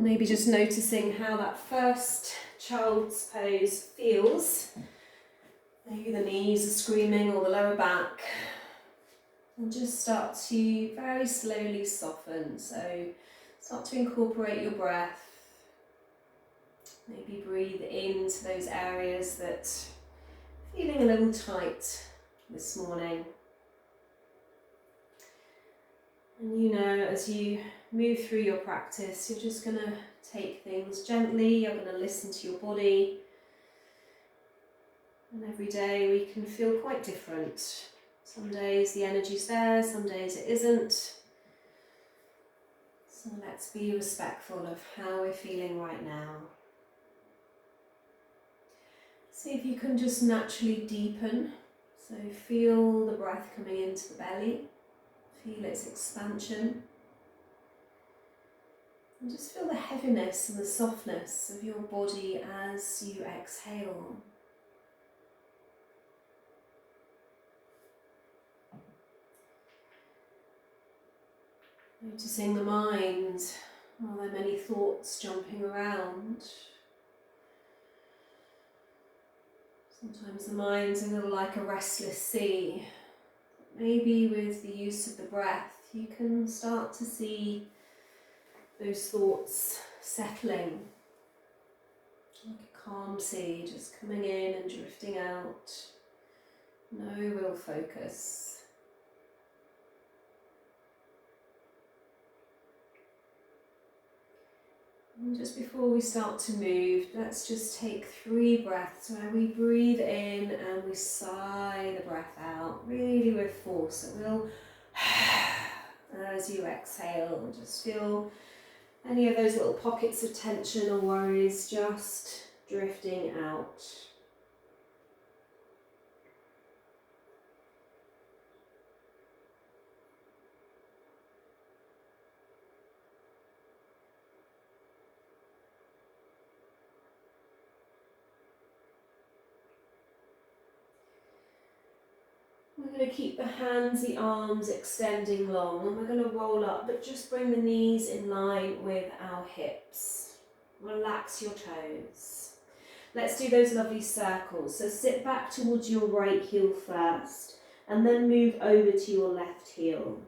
Maybe just noticing how that first child's pose feels. Maybe the knees are screaming or the lower back. And just start to very slowly soften. So start to incorporate your breath. Maybe breathe into those areas that are feeling a little tight this morning. And you know, as you move through your practice, you're just going to take things gently, you're going to listen to your body. And every day we can feel quite different. Some days the energy's there, some days it isn't. So let's be respectful of how we're feeling right now. See if you can just naturally deepen. So feel the breath coming into the belly. Feel its expansion. And just feel the heaviness and the softness of your body as you exhale. Noticing the mind. Are there many thoughts jumping around? Sometimes the mind's a little like a restless sea. Maybe with the use of the breath, you can start to see those thoughts settling. Like a calm sea, just coming in and drifting out. No real focus. And just before we start to move, let's just take 3 breaths where we breathe in and we sigh the breath out, really with force. So we'll, as you exhale, just feel any of those little pockets of tension or worries just drifting out. We're going to keep the hands, the arms extending long, and we're going to roll up, but just bring the knees in line with our hips. Relax your toes. Let's do those lovely circles. So sit back towards your right heel first, and then move over to your left heel.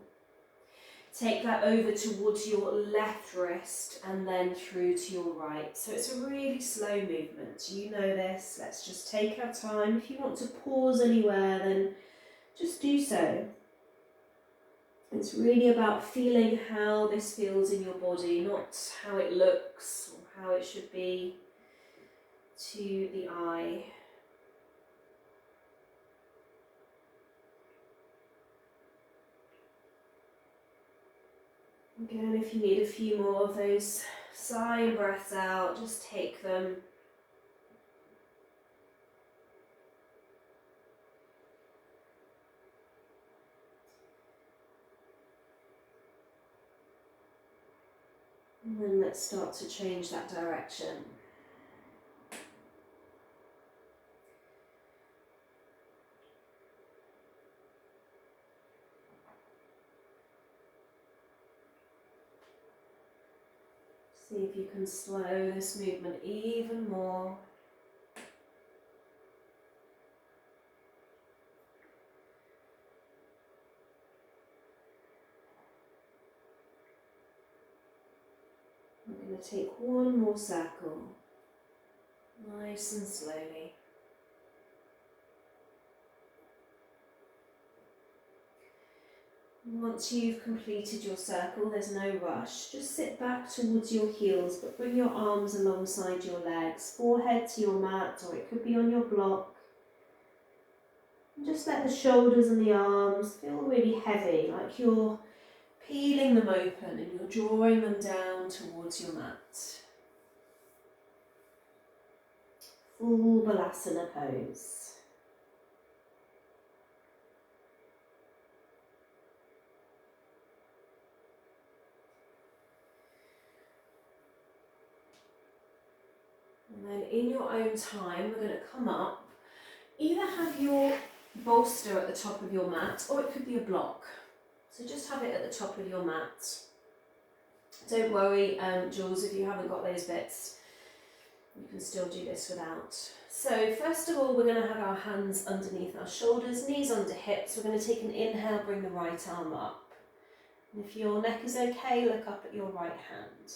Take that over towards your left wrist, and then through to your right. So it's a really slow movement. You know this. Let's just take our time. If you want to pause anywhere, then just do so. It's really about feeling how this feels in your body, not how it looks or how it should be to the eye. Again, if you need a few more of those sighing breaths out, just take them. And then let's start to change that direction. See if you can slow this movement even more. I'm going to take one more circle, nice and slowly. Once you've completed your circle, there's no rush. Just sit back towards your heels, but bring your arms alongside your legs, forehead to your mat, or it could be on your block. And just let the shoulders and the arms feel really heavy, like you're peeling them open and you're drawing them down towards your mat. Full Balasana pose. And then in your own time, we're going to come up. Either have your bolster at the top of your mat, or it could be a block. So just have it at the top of your mat. Don't worry, Jules, if you haven't got those bits, you can still do this without. So first of all, we're going to have our hands underneath our shoulders, knees under hips. We're going to take an inhale, bring the right arm up. And if your neck is okay, look up at your right hand.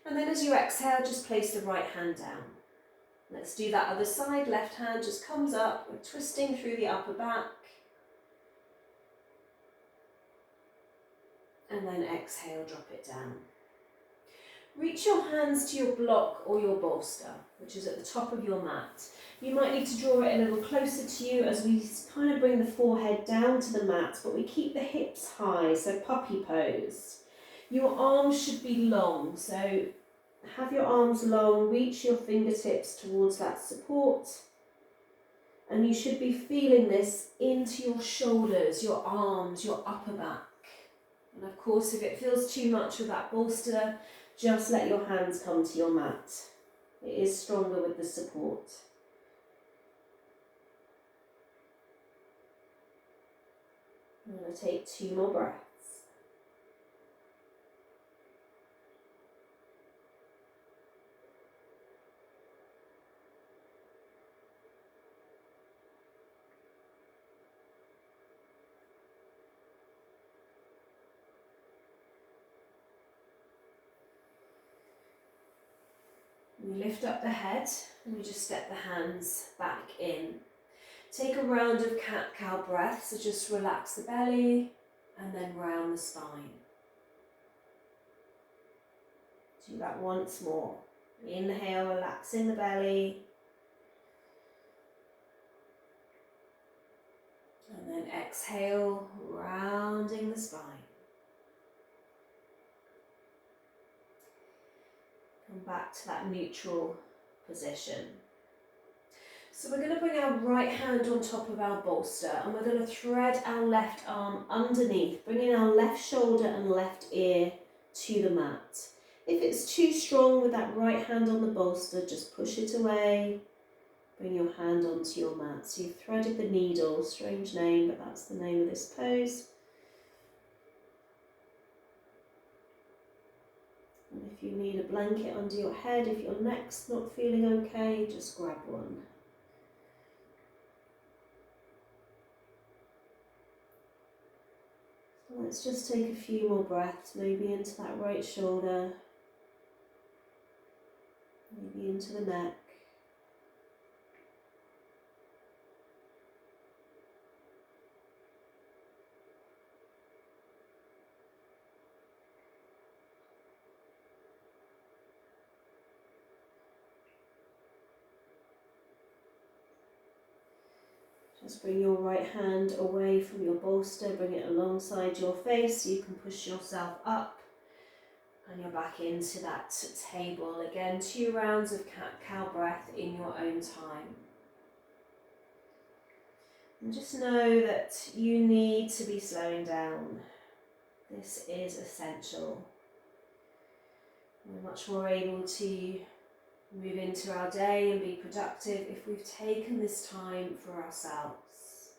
And then as you exhale, just place the right hand down. Let's do that other side. Left hand just comes up. We're twisting through the upper back. And then exhale, drop it down. Reach your hands to your block or your bolster, which is at the top of your mat. You might need to draw it a little closer to you as we kind of bring the forehead down to the mat, but we keep the hips high, so puppy pose. Your arms should be long, so have your arms long, reach your fingertips towards that support, and you should be feeling this into your shoulders, your arms, your upper back. And of course, if it feels too much with that bolster, just let your hands come to your mat. It is stronger with the support. I'm going to take 2 more breaths. We lift up the head and we just step the hands back in. Take a round of cat-cow breath, so just relax the belly and then round the spine. Do that once more. Inhale, relaxing the belly. And then exhale, rounding the spine. Come back to that neutral position. So we're going to bring our right hand on top of our bolster and we're going to thread our left arm underneath, bringing our left shoulder and left ear to the mat. If it's too strong with that right hand on the bolster, just push it away. Bring your hand onto your mat. So you've threaded the needle, strange name, but that's the name of this pose. And if you need a blanket under your head, if your neck's not feeling okay, just grab one. So let's just take a few more breaths, maybe into that right shoulder, maybe into the neck. Just bring your right hand away from your bolster, bring it alongside your face so you can push yourself up and you're back into that table. Again, 2 rounds of cat-cow breath in your own time. And just know that you need to be slowing down. This is essential. We're much more able to move into our day and be productive if we've taken this time for ourselves.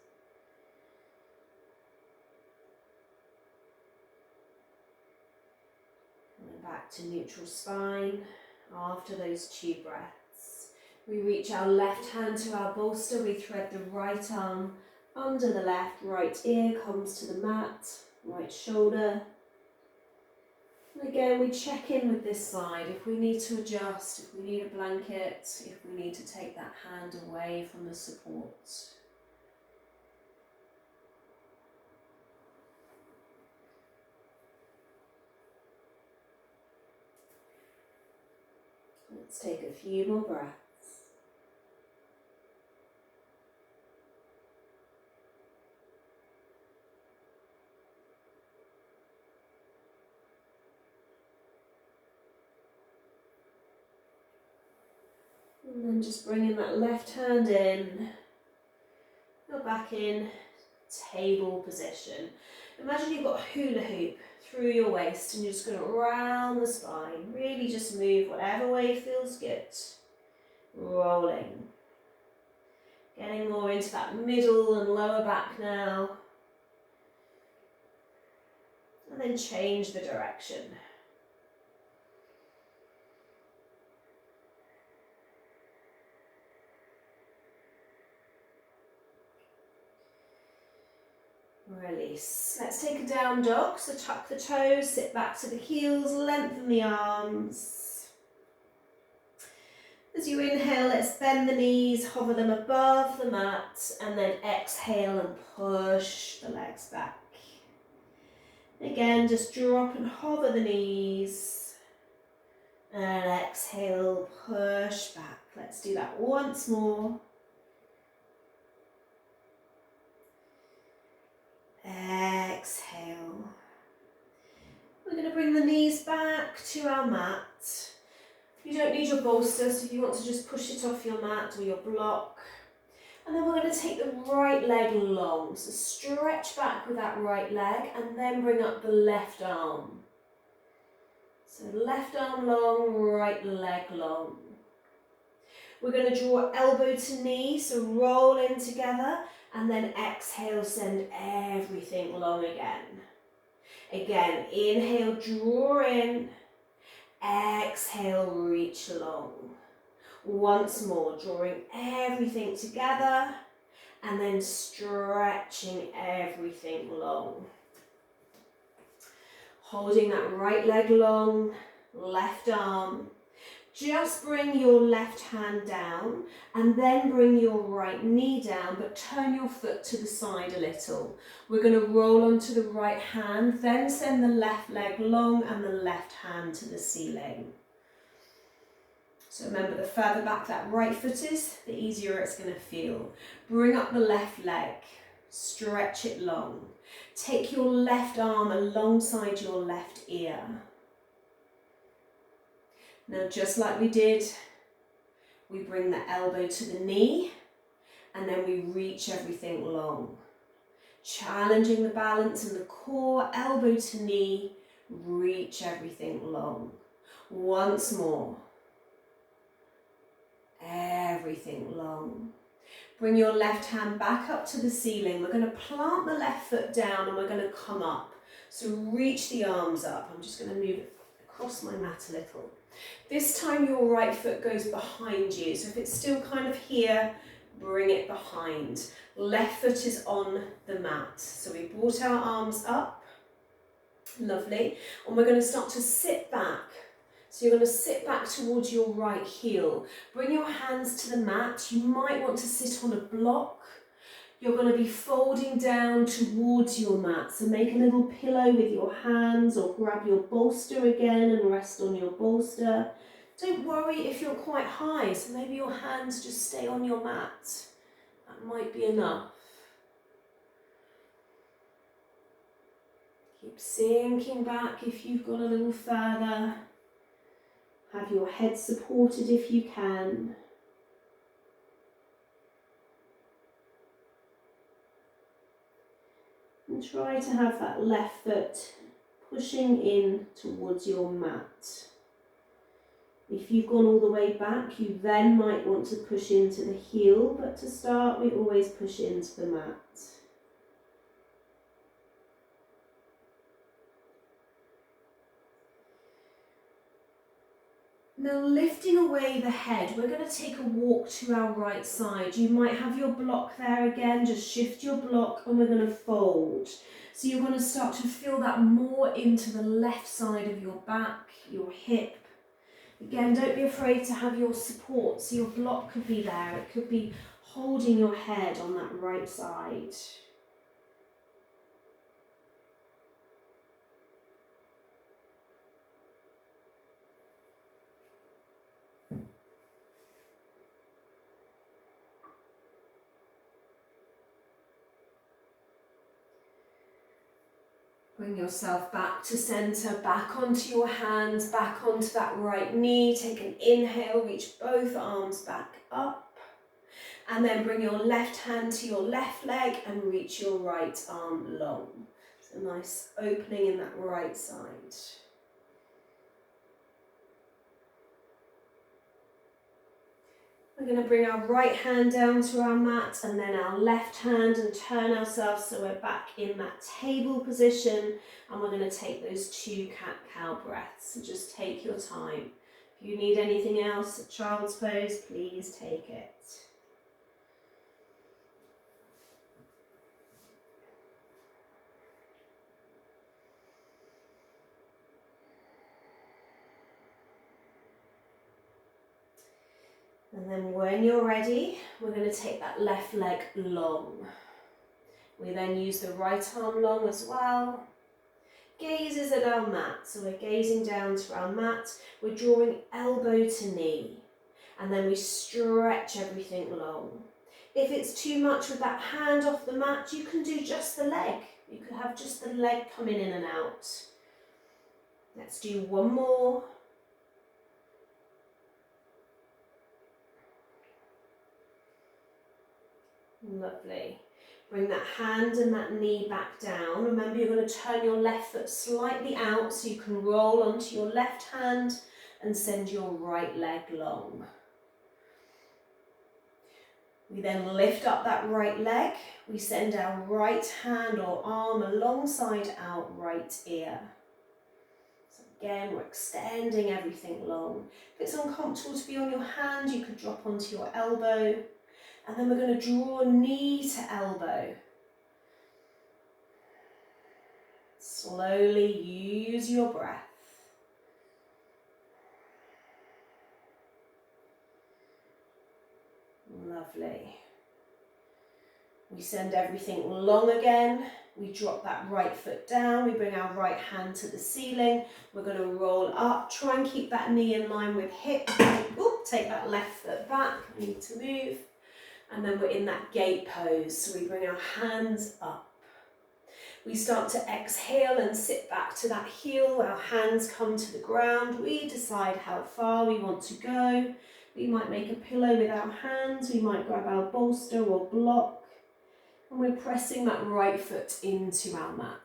Coming back to neutral spine after those 2 breaths. We reach our left hand to our bolster, we thread the right arm under the left, right ear comes to the mat, right shoulder. And again, we check in with this side if we need to adjust, if we need a blanket, if we need to take that hand away from the support. Let's take a few more breaths. And then just bringing that left hand in, go back in table position. Imagine you've got a hula hoop through your waist and you're just going to round the spine. Really just move whatever way feels good. Rolling. Getting more into that middle and lower back now. and then change the direction. Release. Let's take a down dog, so tuck the toes, sit back to the heels, lengthen the arms. As you inhale, let's bend the knees, hover them above the mat, and then exhale and push the legs back. Again, just drop and hover the knees, and exhale, push back. Let's do that once more. Exhale. We're going to bring the knees back to our mat. You don't need your bolster, so if you want to just push it off your mat or your block. And then we're going to take the right leg long. So stretch back with that right leg and then bring up the left arm. So left arm long, right leg long. We're going to draw elbow to knee, so roll in together. And then exhale, send everything long again. Again, inhale, draw in. Exhale, reach long. Once more, drawing everything together. And then stretching everything long. Holding that right leg long, left arm. Just bring your left hand down and then bring your right knee down, but turn your foot to the side a little. We're going to roll onto the right hand, then send the left leg long and the left hand to the ceiling. So remember, the further back that right foot is, the easier it's going to feel. Bring up the left leg, stretch it long. Take your left arm alongside your left ear. Now, just like we did, we bring the elbow to the knee and then we reach everything long. Challenging the balance in the core, elbow to knee, reach everything long. Once more. Everything long. Bring your left hand back up to the ceiling. We're going to plant the left foot down and we're going to come up. So reach the arms up. I'm just going to move it across my mat a little. This time your right foot goes behind you. So if it's still kind of here, bring it behind. Left foot is on the mat. So we brought our arms up. Lovely. And we're going to start to sit back. So you're going to sit back towards your right heel. Bring your hands to the mat. You might want to sit on a block. You're going to be folding down towards your mat. So make a little pillow with your hands or grab your bolster again and rest on your bolster. Don't worry if you're quite high, so maybe your hands just stay on your mat. That might be enough. Keep sinking back if you've gone a little further. Have your head supported if you can. And try to have that left foot pushing in towards your mat. If you've gone all the way back, you then might want to push into the heel, but to start, we always push into the mat. Now, lifting away the head, we're going to take a walk to our right side. You might have your block there again, just shift your block and we're going to fold. So you're going to start to feel that more into the left side of your back, your hip. Again, don't be afraid to have your support, so your block could be there. It could be holding your head on that right side. Bring yourself back to centre, back onto your hands, back onto that right knee. Take an inhale, reach both arms back up. And then bring your left hand to your left leg and reach your right arm long. So nice opening in that right side. We're going to bring our right hand down to our mat and then our left hand and turn ourselves so we're back in that table position, and we're going to take those 2 cat-cow breaths. So just take your time. If you need anything else at child's pose, please take it. And then when you're ready, we're going to take that left leg long. We then use the right arm long as well. Gazes at our mat, so we're gazing down to our mat. We're drawing elbow to knee, and then we stretch everything long. If it's too much with that hand off the mat, you can do just the leg. You could have just the leg coming in and out. Let's do one more. Lovely. Bring that hand and that knee back down. Remember, you're going to turn your left foot slightly out so you can roll onto your left hand and send your right leg long. We then lift up that right leg. We send our right hand or arm alongside our right ear. So again, we're extending everything long. If it's uncomfortable to be on your hand, you could drop onto your elbow. And then we're going to draw knee to elbow. Slowly use your breath. Lovely. We send everything long again. We drop that right foot down. We bring our right hand to the ceiling. We're going to roll up. Try and keep that knee in line with hip. Oop, take that left foot back. We need to move. And then we're in that gate pose. So we bring our hands up. We start to exhale and sit back to that heel. Our hands come to the ground. We decide how far we want to go. We might make a pillow with our hands. We might grab our bolster or block. And we're pressing that right foot into our mat.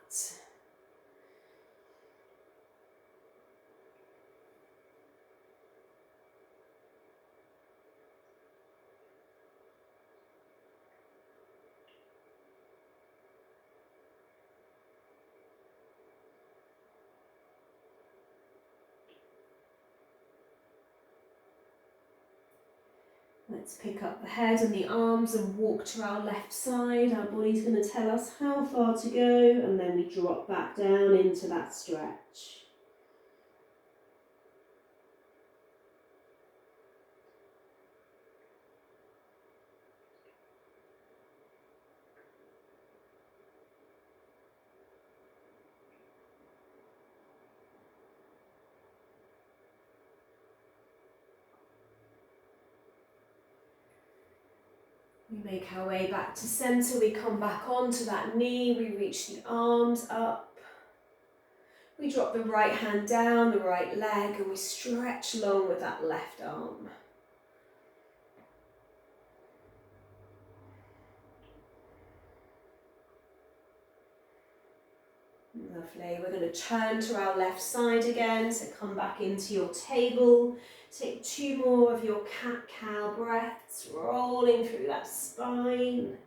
Let's pick up the head and the arms and walk to our left side. Our body's going to tell us how far to go, and then we drop back down into that stretch. We make our way back to centre, we come back onto that knee, we reach the arms up. We drop the right hand down, the right leg, and we stretch long with that left arm. Lovely. We're going to turn to our left side again, so come back into your table. Take 2 more of your cat-cow breaths, rolling through that spine.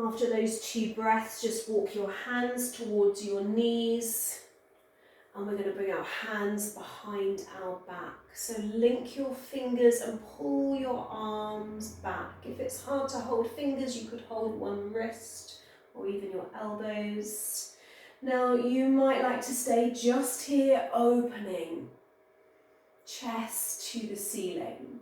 After those 2 breaths, just walk your hands towards your knees. And we're going to bring our hands behind our back. So link your fingers and pull your arms back. If it's hard to hold fingers, you could hold one wrist or even your elbows. Now you might like to stay just here, opening chest to the ceiling.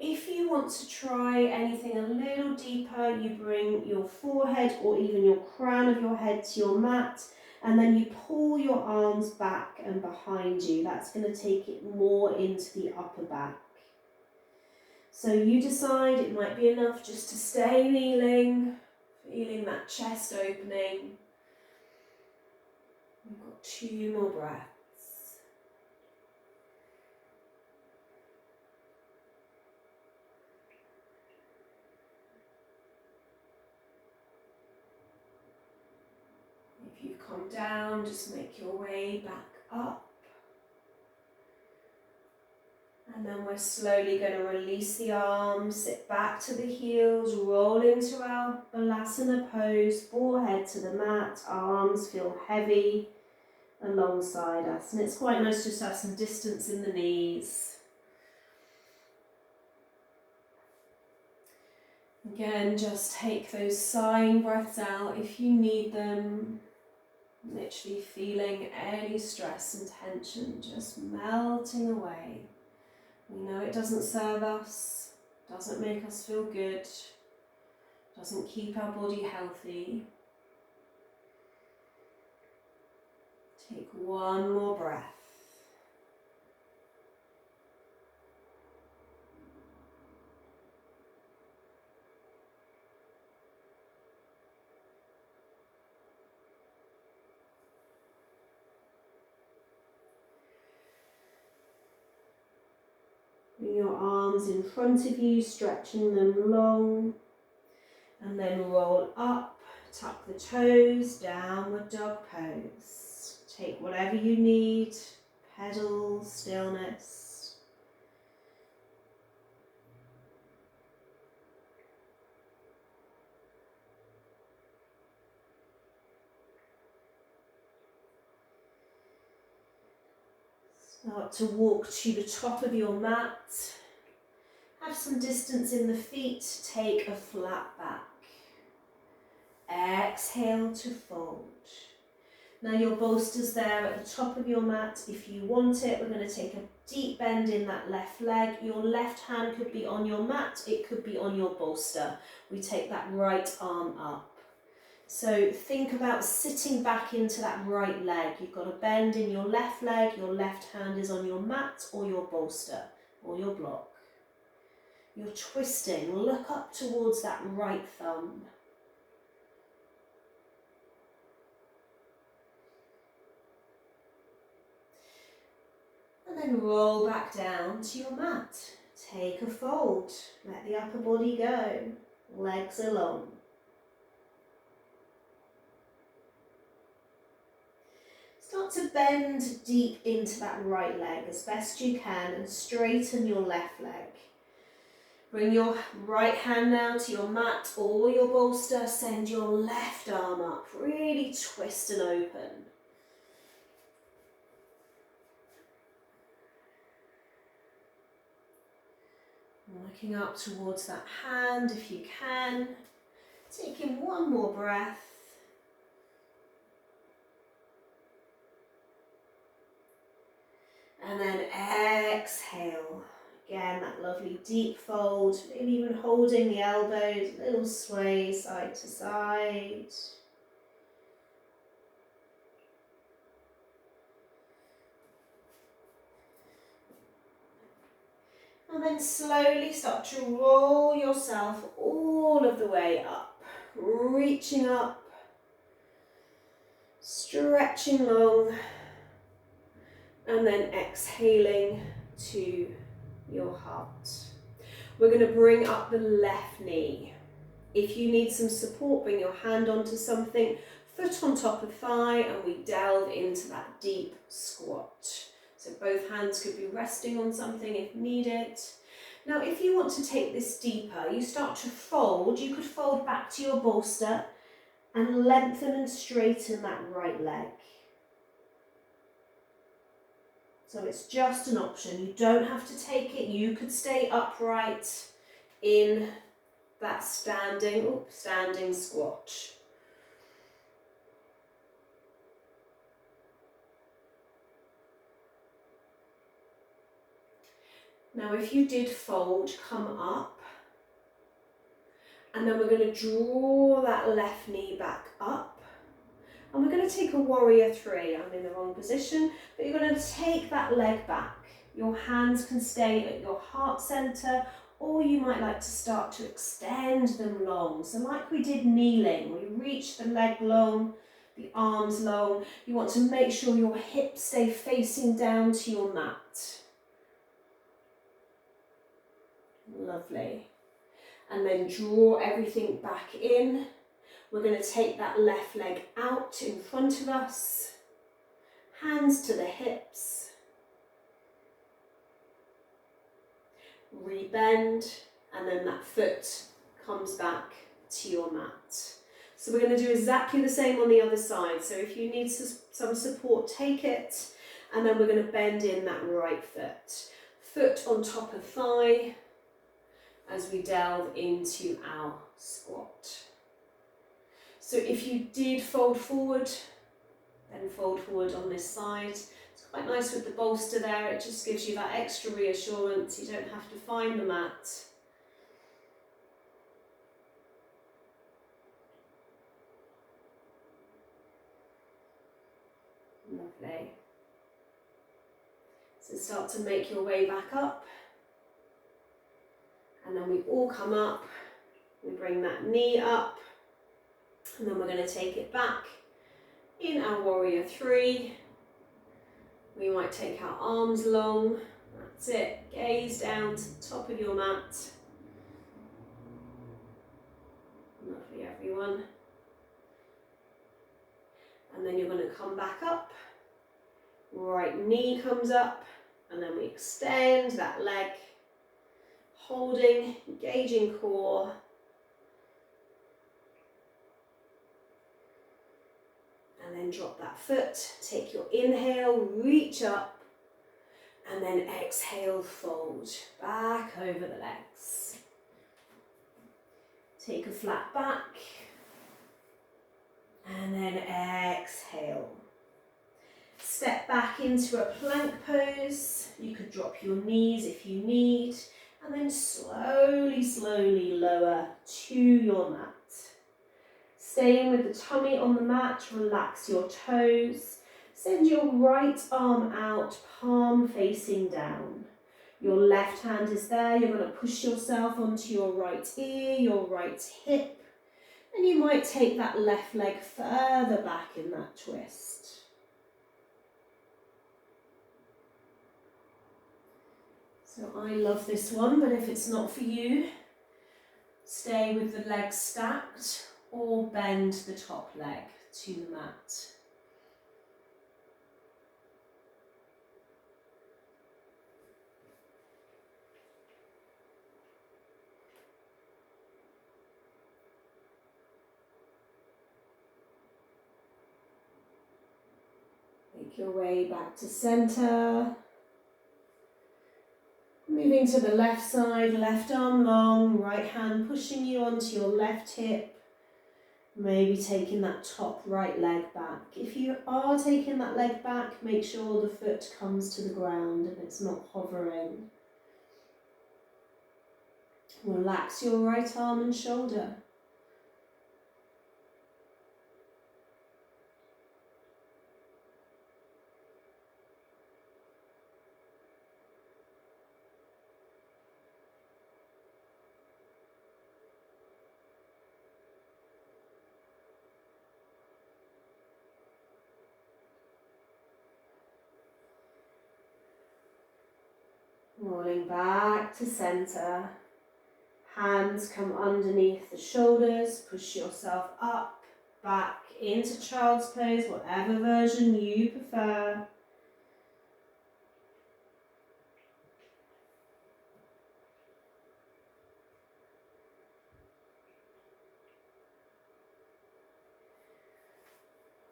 If you want to try anything a little deeper, you bring your forehead or even your crown of your head to your mat. And then you pull your arms back and behind you. That's going to take it more into the upper back. So you decide, it might be enough just to stay kneeling, feeling that chest opening. We've got 2 more breaths. down, just make your way back up. And then we're slowly going to release the arms, sit back to the heels, roll into our Balasana pose, forehead to the mat, arms feel heavy alongside us. And it's quite nice just to have some distance in the knees. Again, just take those sighing breaths out if you need them. Literally feeling any stress and tension just melting away. We know it doesn't serve us, doesn't make us feel good, doesn't keep our body healthy. Take one more breath. Bring your arms in front of you, stretching them long, and then roll up, tuck the toes, downward dog pose. Take whatever you need, pedal, stillness. Start to walk to the top of your mat. Have some distance in the feet, take a flat back. Exhale to fold. Now your bolster's there at the top of your mat. If you want it, we're going to take a deep bend in that left leg. Your left hand could be on your mat, it could be on your bolster. We take that right arm up. So think about sitting back into that right leg. You've got a bend in your left leg, your left hand is on your mat or your bolster or your block. You're twisting, look up towards that right thumb. And then roll back down to your mat. Take a fold, let the upper body go, legs along. Start to bend deep into that right leg as best you can and straighten your left leg. Bring your right hand now to your mat or your bolster, send your left arm up, really twist and open. Looking up towards that hand if you can, taking one more breath. And then exhale. Again, that lovely deep fold, maybe even holding the elbows, a little sway side to side. And then slowly start to roll yourself all of the way up, reaching up, stretching long, and then exhaling to your heart. We're going to bring up the left knee. If you need some support, bring your hand onto something, foot on top of thigh, and we delve into that deep squat. So both hands could be resting on something if needed. Now, if you want to take this deeper, you start to fold. You could fold back to your bolster and lengthen and straighten that right leg. So it's just an option. You don't have to take it. You could stay upright in that standing squat. Now, if you did fold, come up. And then we're going to draw that left knee back up. And we're going to take a warrior three. I'm in the wrong position, but you're going to take that leg back. Your hands can stay at your heart center, or you might like to start to extend them long. So like we did kneeling, we reach the leg long, the arms long. You want to make sure your hips stay facing down to your mat. Lovely. And then draw everything back in. We're going to take that left leg out in front of us, hands to the hips, rebend, and then that foot comes back to your mat. So we're going to do exactly the same on the other side. So if you need some support, take it, and then we're going to bend in that right foot. Foot on top of thigh as we delve into our squat. So if you did fold forward, then fold forward on this side. It's quite nice with the bolster there, it just gives you that extra reassurance, you don't have to find the mat. Lovely. So start to make your way back up, and then we all come up, we bring that knee up, and then we're going to take it back in our warrior three. We might take our arms long, that's it, gaze down to the top of your mat. Lovely everyone. And then you're going to come back up, right knee comes up, and then we extend that leg, holding, engaging core. And then drop that foot, take your inhale, reach up, and then exhale, fold back over the legs. Take a flat back, and then exhale. Step back into a plank pose. You could drop your knees if you need, and then slowly, slowly lower to your mat. Staying with the tummy on the mat, relax your toes. Send your right arm out, palm facing down. Your left hand is there. You're going to push yourself onto your right ear, your right hip. And you might take that left leg further back in that twist. So I love this one, but if it's not for you, stay with the legs stacked or bend the top leg to the mat. Make your way back to center. Moving to the left side, left arm long, right hand pushing you onto your left hip. Maybe taking that top right leg back. If you are taking that leg back, make sure the foot comes to the ground and it's not hovering. Relax your right arm and shoulder. Rolling back to center. Hands come underneath the shoulders. Push yourself up, back into child's pose, whatever version you prefer.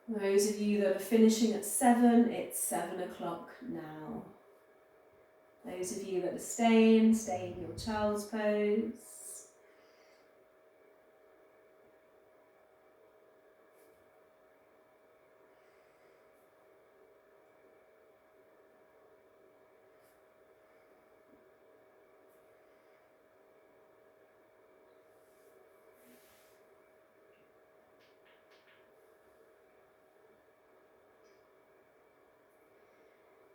Those of you that are finishing at 7, it's 7 o'clock now. Those of you that are staying, stay in your child's pose.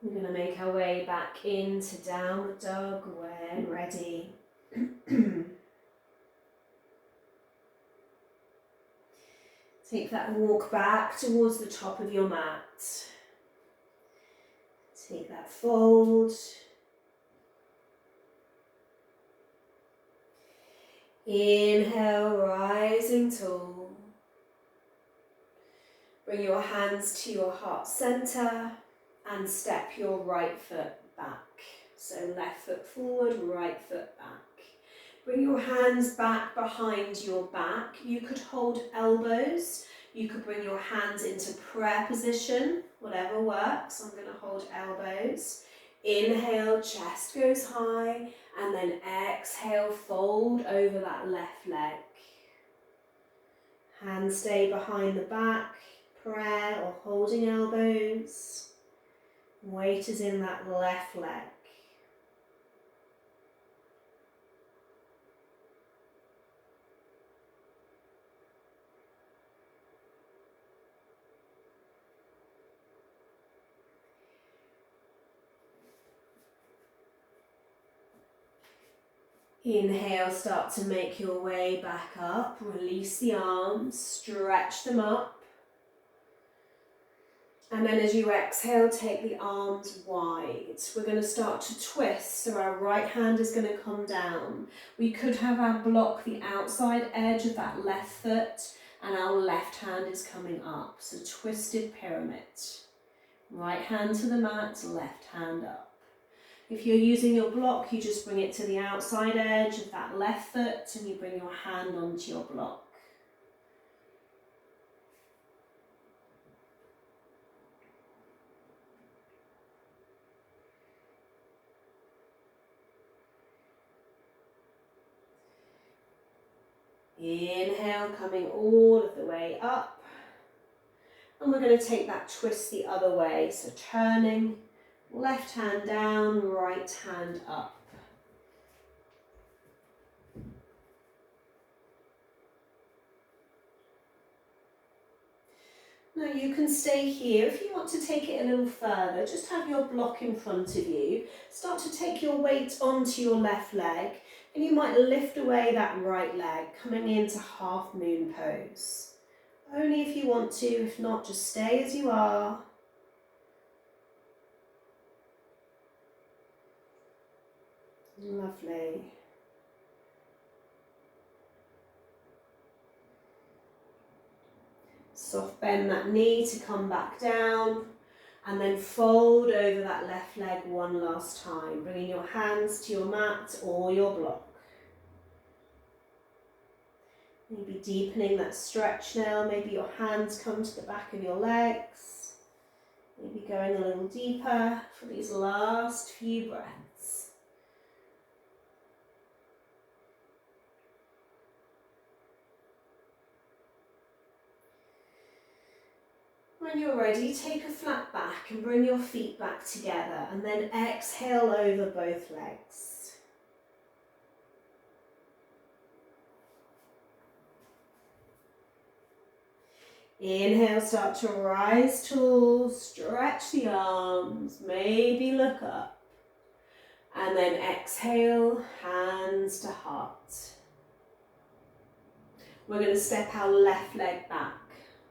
We're going to make our way back into downward dog when ready. Take that walk back towards the top of your mat. Take that fold. Inhale, rising tall. Bring your hands to your heart center and step your right foot back. So left foot forward, right foot back. Bring your hands back behind your back. You could hold elbows. You could bring your hands into prayer position, whatever works. I'm going to hold elbows. Inhale, chest goes high, and then exhale, fold over that left leg. Hands stay behind the back, prayer or holding elbows. Weight is in that left leg. Inhale, start to make your way back up. Release the arms, stretch them up. And then as you exhale, take the arms wide. We're going to start to twist, so our right hand is going to come down. We could have our block the outside edge of that left foot, and our left hand is coming up. So twisted pyramid. Right hand to the mat, left hand up. If you're using your block, you just bring it to the outside edge of that left foot and you bring your hand onto your block. Inhale, coming all of the way up. And we're going to take that twist the other way. So turning, left hand down, right hand up. Now you can stay here. If you want to take it a little further, just have your block in front of you. Start to take your weight onto your left leg, and you might lift away that right leg, coming into half moon pose. Only if you want to, if not, just stay as you are. Lovely. Soft bend that knee to come back down, and then fold over that left leg one last time, bringing your hands to your mat or your block. Maybe deepening that stretch now. Maybe your hands come to the back of your legs. Maybe going a little deeper for these last few breaths. When you're ready, take a flat back and bring your feet back together, and then exhale over both legs. Inhale, start to rise tall, stretch the arms, maybe look up. And then exhale, hands to heart. We're going to step our left leg back.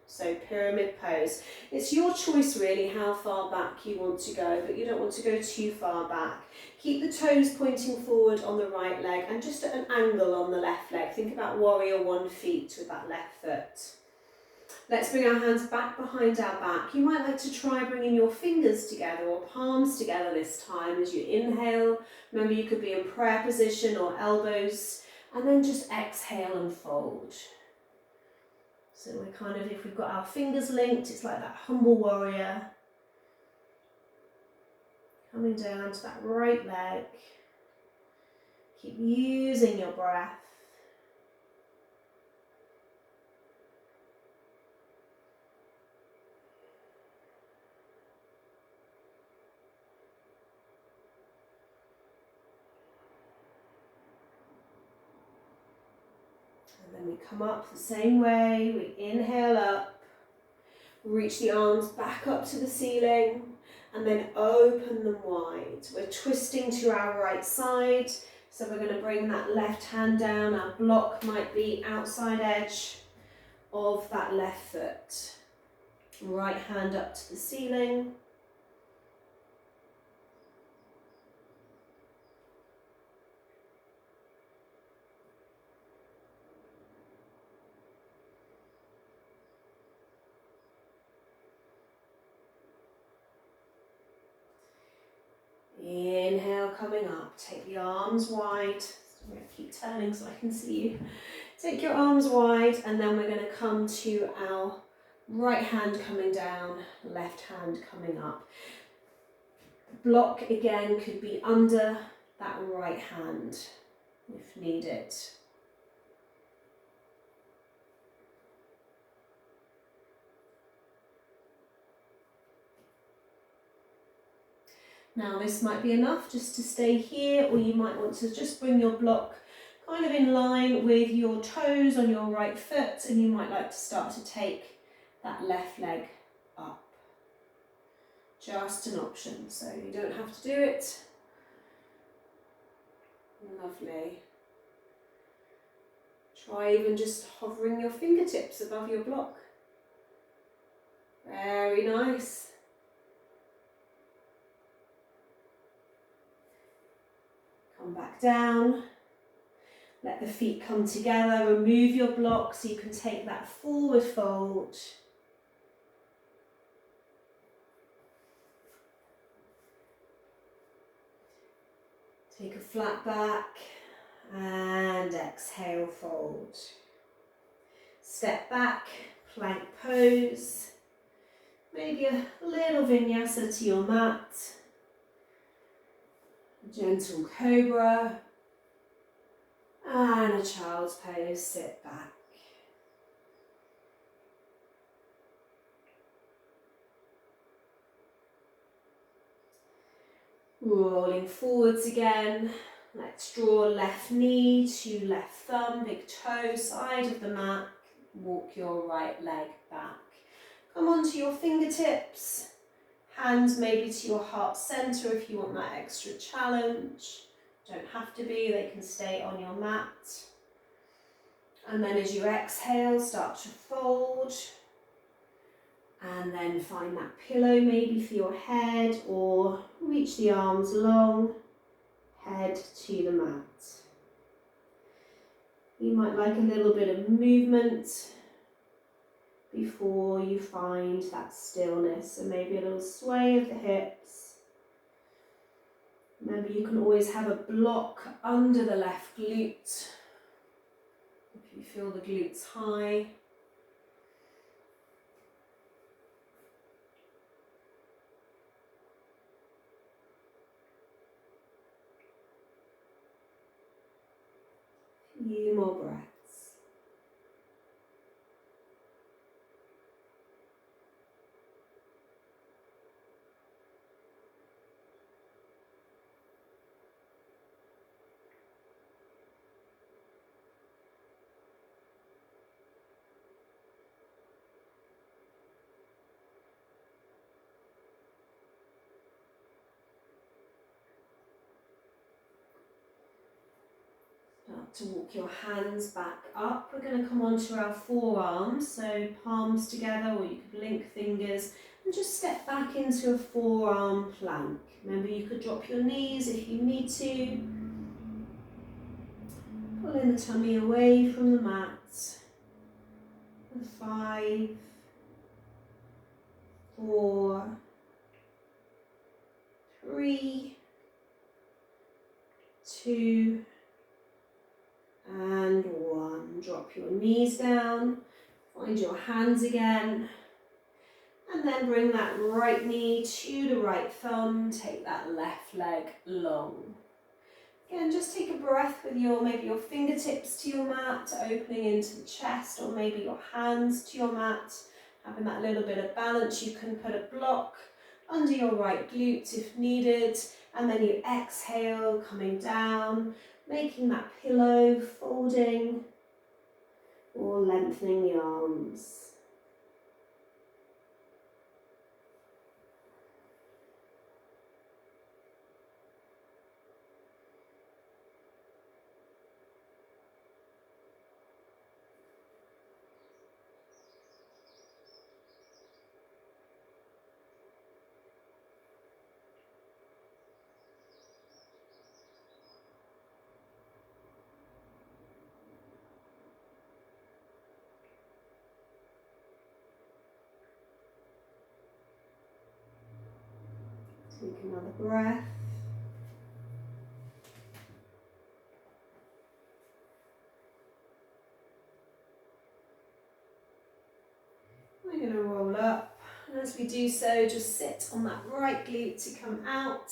So pyramid pose. It's your choice really how far back you want to go, but you don't want to go too far back. Keep the toes pointing forward on the right leg and just at an angle on the left leg. Think about warrior 1 feet with that left foot. Let's bring our hands back behind our back. You might like to try bringing your fingers together or palms together this time as you inhale. Remember, you could be in prayer position or elbows, and then just exhale and fold. So we're kind of, if we've got our fingers linked, it's like that humble warrior. Coming down to that right leg. Keep using your breath. And then we come up the same way. We inhale up. Reach the arms back up to the ceiling and then open them wide. We're twisting to our right side, so we're going to bring that left hand down. Our block might be outside edge of that left foot. Right hand up to the ceiling. inhale, coming up. Take the arms wide. I'm going to keep turning so I can see you. Take your arms wide, and then we're going to come to our right hand coming down, left hand coming up. Block again could be under that right hand if needed. Now this might be enough just to stay here, or you might want to just bring your block kind of in line with your toes on your right foot, and you might like to start to take that left leg up. Just an option, so you don't have to do it. Lovely. Try even just hovering your fingertips above your block. Very nice. Come back down. Let the feet come together. Remove your block so you can take that forward fold. Take a flat back and exhale, fold. Step back, plank pose. Maybe a little vinyasa to your mat. Gentle cobra. And a child's pose, sit back. Rolling forwards again. Let's draw left knee to left thumb, big toe, side of the mat. Walk your right leg back. Come onto your fingertips. Hands maybe to your heart center if you want that extra challenge. Don't have to be, they can stay on your mat. And then as you exhale, start to fold. And then find that pillow maybe for your head, or reach the arms long, head to the mat. You might like a little bit of movement before you find that stillness. So maybe a little sway of the hips. Remember, you can always have a block under the left glute if you feel the glutes high. Few more breaths. Start to walk your hands back up. We're going to come onto our forearms, so palms together, or you could link fingers and just step back into a forearm plank. Remember, you could drop your knees if you need to. Pulling the tummy away from the mat. And 5, 4, 3, 2, and 1. Drop your knees down, find your hands again, and then bring that right knee to the right thumb, take that left leg long. Again, just take a breath with maybe your fingertips to your mat, opening into the chest, or maybe your hands to your mat, having that little bit of balance. You can put a block under your right glute if needed, and then you exhale, coming down, making that pillow, folding, or lengthening the arms. Take another breath. as we do so, just sit on that right glute to come out.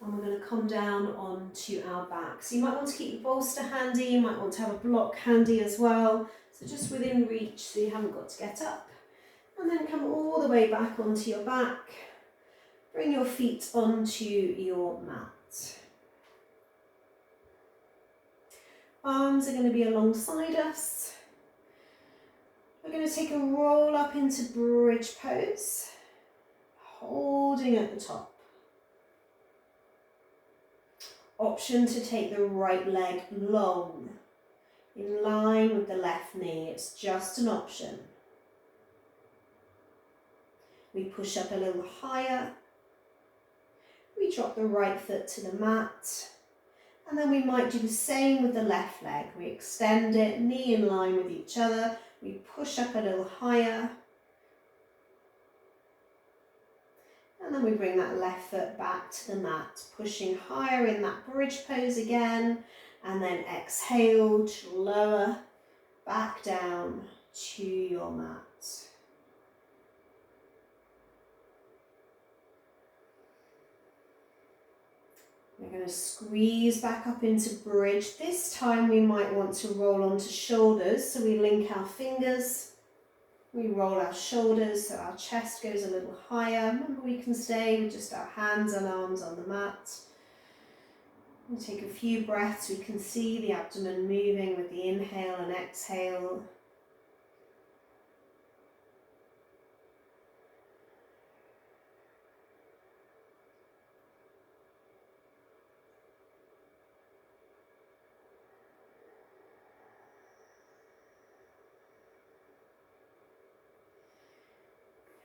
And we're going to come down onto our back. So you might want to keep the bolster handy, you might want to have a block handy as well. So just within reach, so you haven't got to get up. And then come all the way back onto your back. Bring your feet onto your mat. Arms are going to be alongside us. We're going to take a roll up into bridge pose, holding at the top. Option to take the right leg long, in line with the left knee. It's just an option. We push up a little higher. We drop the right foot to the mat. And then we might do the same with the left leg. We extend it, knee in line with each other. We push up a little higher. And then we bring that left foot back to the mat, pushing higher in that bridge pose again. And then exhale to lower back down to your mat. We're going to squeeze back up into bridge. This time we might want to roll onto shoulders. So we link our fingers. We roll our shoulders so our chest goes a little higher. Remember, we can stay with just our hands and arms on the mat. We'll take a few breaths. We can see the abdomen moving with the inhale and exhale.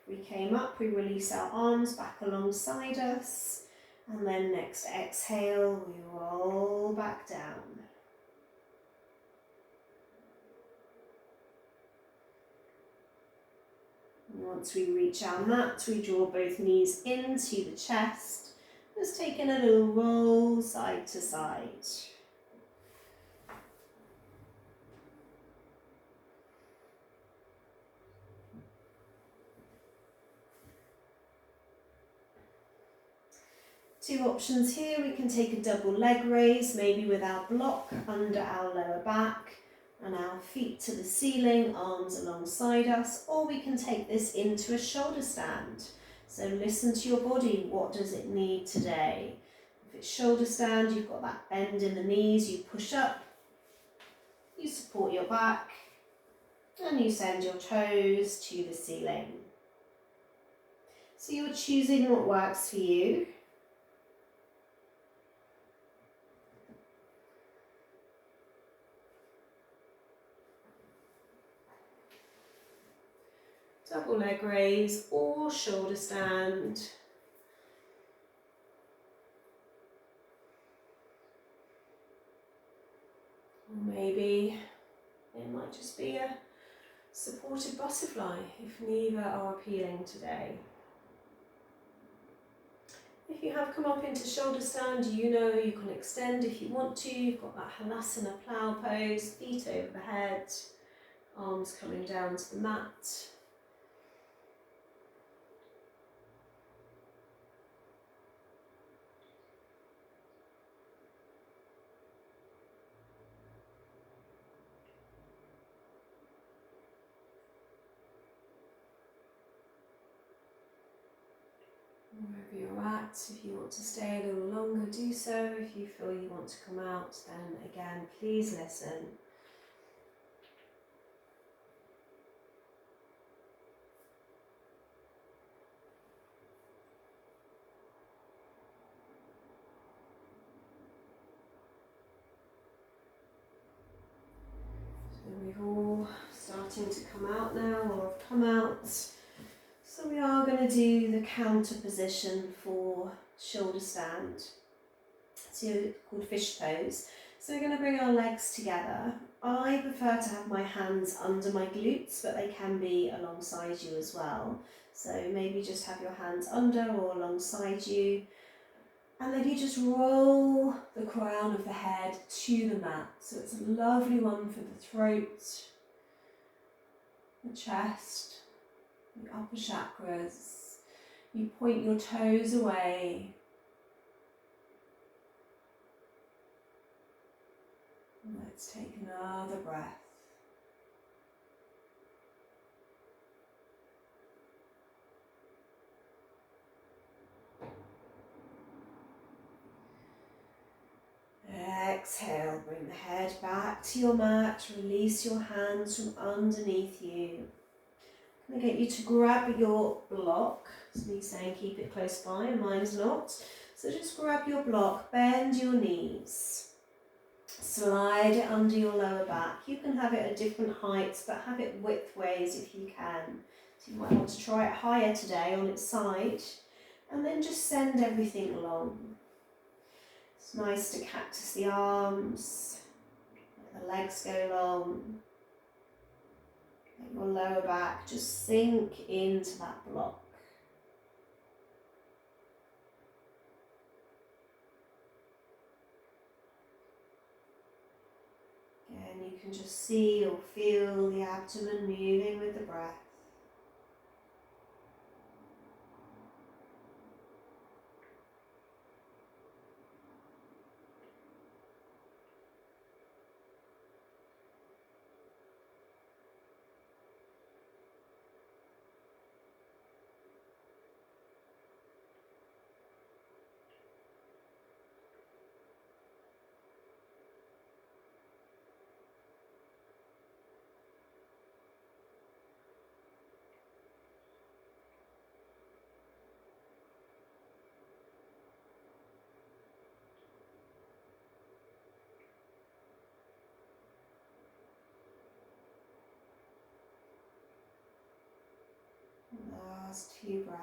We came up, we release our arms back alongside us, and then next exhale, we roll back down. And once we reach our mat, we draw both knees into the chest, just taking a little roll side to side. Two options here. We can take a double leg raise, maybe with our block under our lower back and our feet to the ceiling, arms alongside us, or we can take this into a shoulder stand. So listen to your body. What does it need today? If it's shoulder stand, you've got that bend in the knees, you push up, you support your back, and you send your toes to the ceiling. So you're choosing what works for you. Double leg raise or shoulder stand. Or maybe it might just be a supported butterfly if neither are appealing today. If you have come up into shoulder stand, you know you can extend if you want to. You've got that halasana plow pose, feet over the head, arms coming down to the mat. Wherever you're at, if you want to stay a little longer, do so. If you feel you want to come out, then again, please listen. So we've all starting to come out now, or have come out. So we are going to do the counter position for shoulder stand. So it's called fish pose. So we're going to bring our legs together. I prefer to have my hands under my glutes, but they can be alongside you as well. So maybe just have your hands under or alongside you. And then you just roll the crown of the head to the mat. So it's a lovely one for the throat, the chest, the upper chakras. You point your toes away. Let's take another breath. Exhale, bring the head back to your mat, release your hands from underneath you. I'm going to get you to grab your block. It's me saying keep it close by and mine's not. So just grab your block, bend your knees, slide it under your lower back. You can have it at different heights, but have it widthways if you can. So you might want to try it higher today on its side, and then just send everything along. It's nice to cactus the arms, let the legs go long. Let your lower back just sink into that block. Again, you can just see or feel the abdomen moving with the breath. Last few breaths.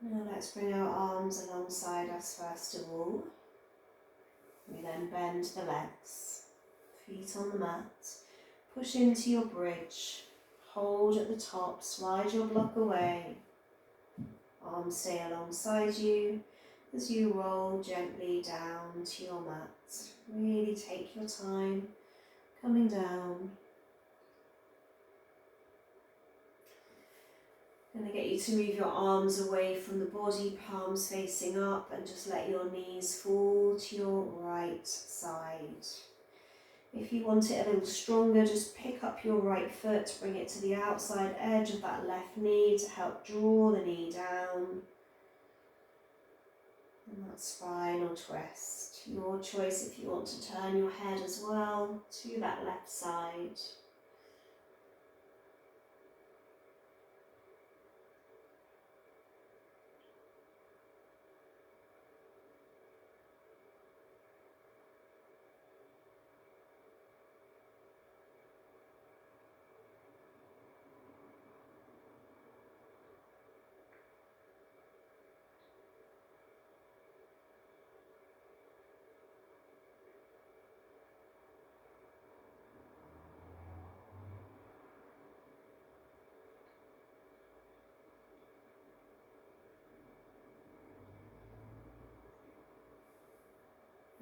Now let's bring our arms alongside us first of all. We then bend the legs, feet on the mat, push into your bridge, hold at the top, slide your block away, arms stay alongside you as you roll gently down to your mat. Really take your time coming down. I'm going to get you to move your arms away from the body, palms facing up, and just let your knees fall to your right side. If you want it a little stronger, just pick up your right foot, bring it to the outside edge of that left knee to help draw the knee down. And that spinal twist. Your choice if you want to turn your head as well to that left side.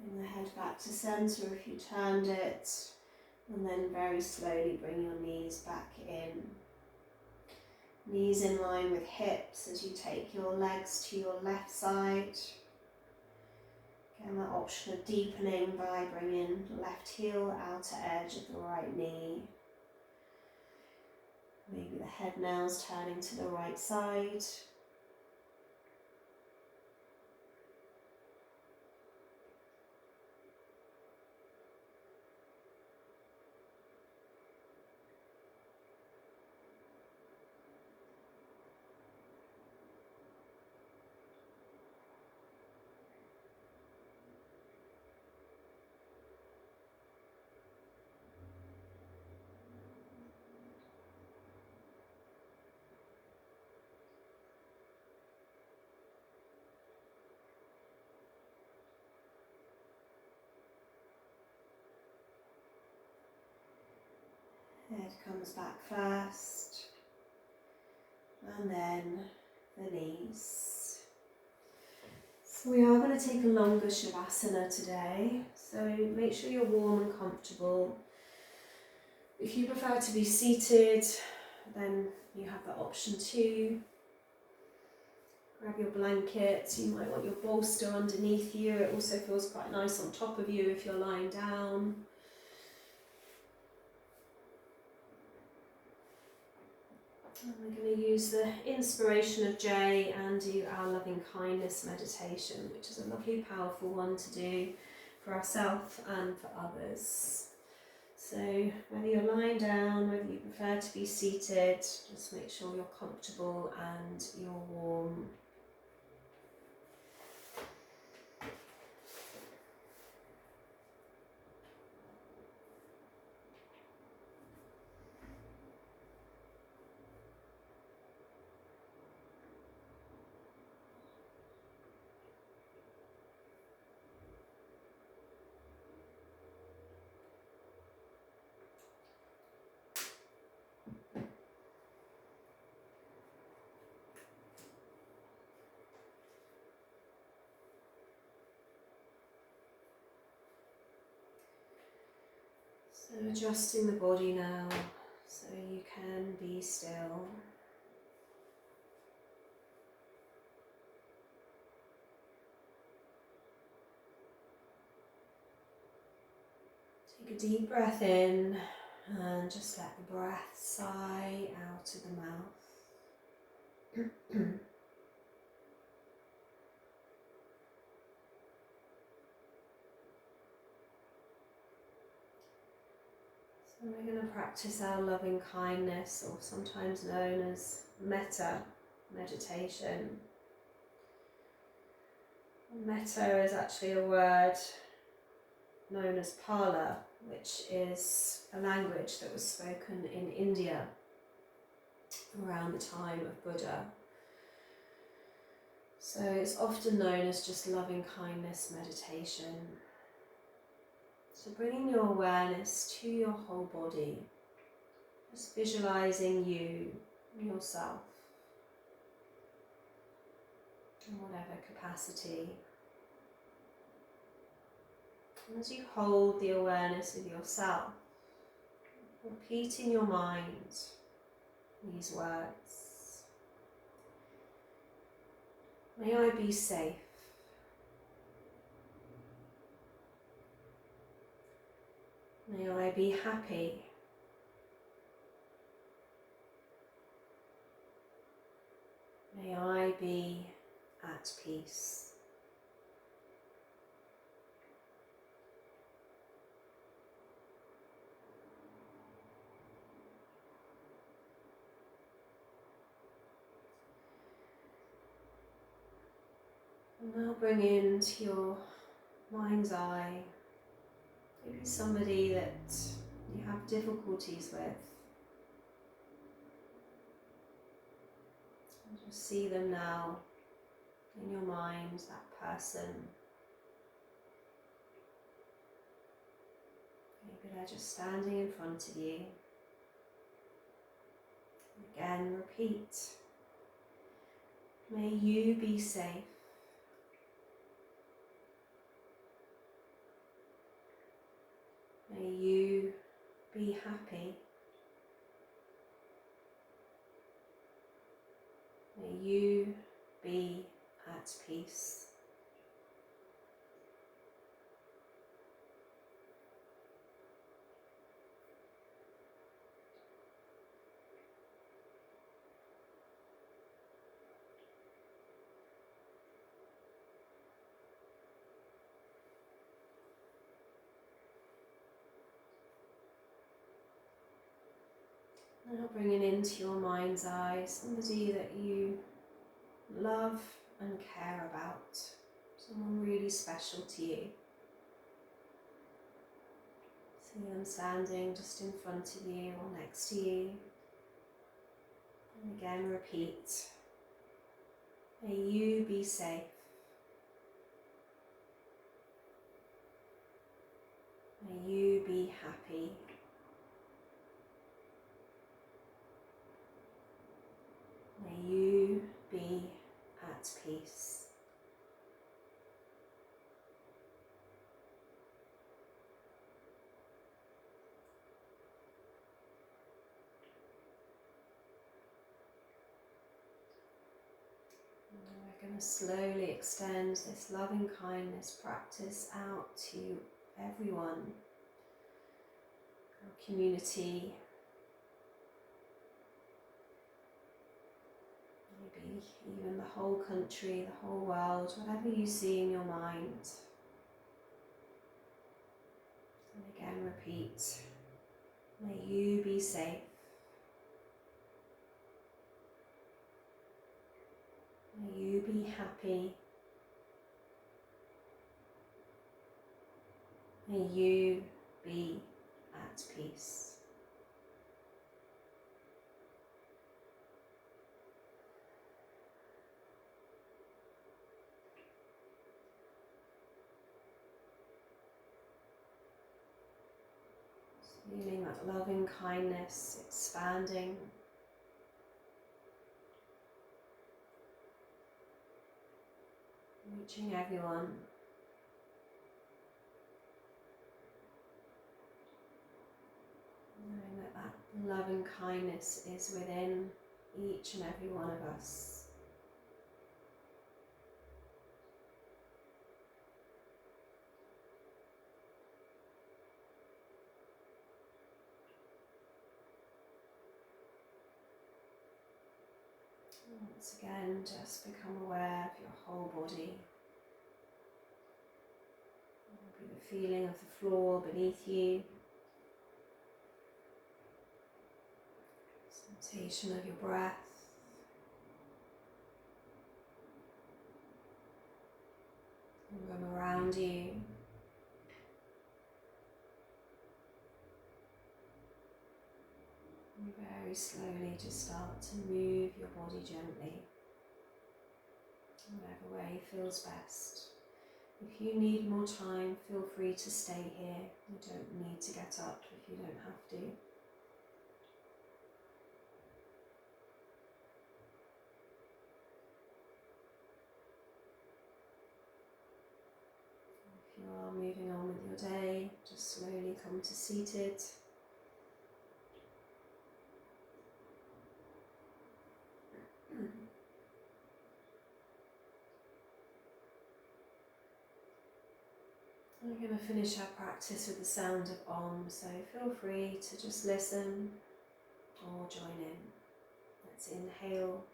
Bring the head back to centre if you turned it, and then very slowly bring your knees back in. Knees in line with hips as you take your legs to your left side. Again, that option of deepening by bringing left heel outer edge of the right knee. Maybe the head now's turning to the right side. Head comes back first, and then the knees. So we are going to take a longer Shavasana today, so make sure you're warm and comfortable. If you prefer to be seated, then you have that option too. Grab your blanket, you might want your bolster underneath you. It also feels quite nice on top of you if you're lying down. And we're going to use the inspiration of Jay and do our loving kindness meditation, which is a lovely, powerful one to do for ourselves and for others. So whether you're lying down, whether you prefer to be seated, just make sure you're comfortable and you're warm. So adjusting the body now so you can be still. Take a deep breath in and just let the breath sigh out of the mouth. So we're going to practice our loving kindness, or sometimes known as metta meditation. Metta is actually a word known as Pala, which is a language that was spoken in India around the time of Buddha. So it's often known as just loving kindness meditation. So bringing your awareness to your whole body, just visualizing you, yourself, in whatever capacity. And as you hold the awareness of yourself, repeat in your mind these words. May I be safe. May I be happy. May I be at peace. And now bring into your mind's eye maybe somebody that you have difficulties with. And just see them now in your mind, that person. Maybe they're just standing in front of you. Again, repeat. May you be safe. May you be happy. May you be at peace. Now bringing into your mind's eye somebody that you love and care about, someone really special to you. See them standing just in front of you or next to you. And again repeat, may you be safe. May you be happy. peace. We're going to slowly extend this loving kindness practice out to everyone, our community, maybe even the whole country, the whole world, whatever you see in your mind. And again repeat, may you be safe. May you be happy. May you be at peace. Feeling that loving kindness expanding. Reaching everyone. Knowing that that loving kindness is within each and every one of us. Once again, just become aware of your whole body. Maybe the feeling of the floor beneath you. Sensation of your breath. The room around you. And very slowly just start to move your body gently, whatever way feels best. If you need more time, feel free to stay here. You don't need to get up if you don't have to. If you are moving on with your day, just slowly come to seated. We're going to finish our practice with the sound of Om, so feel free to just listen or join in. Let's inhale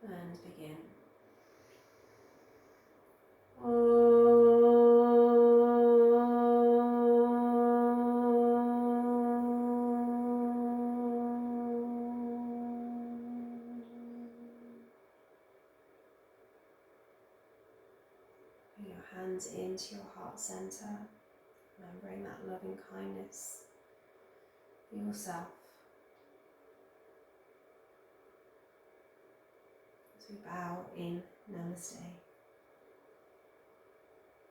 and begin. Bring your hands into your heart center, remembering that loving kindness for yourself. As we bow in Namaste.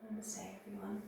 Namaste, everyone.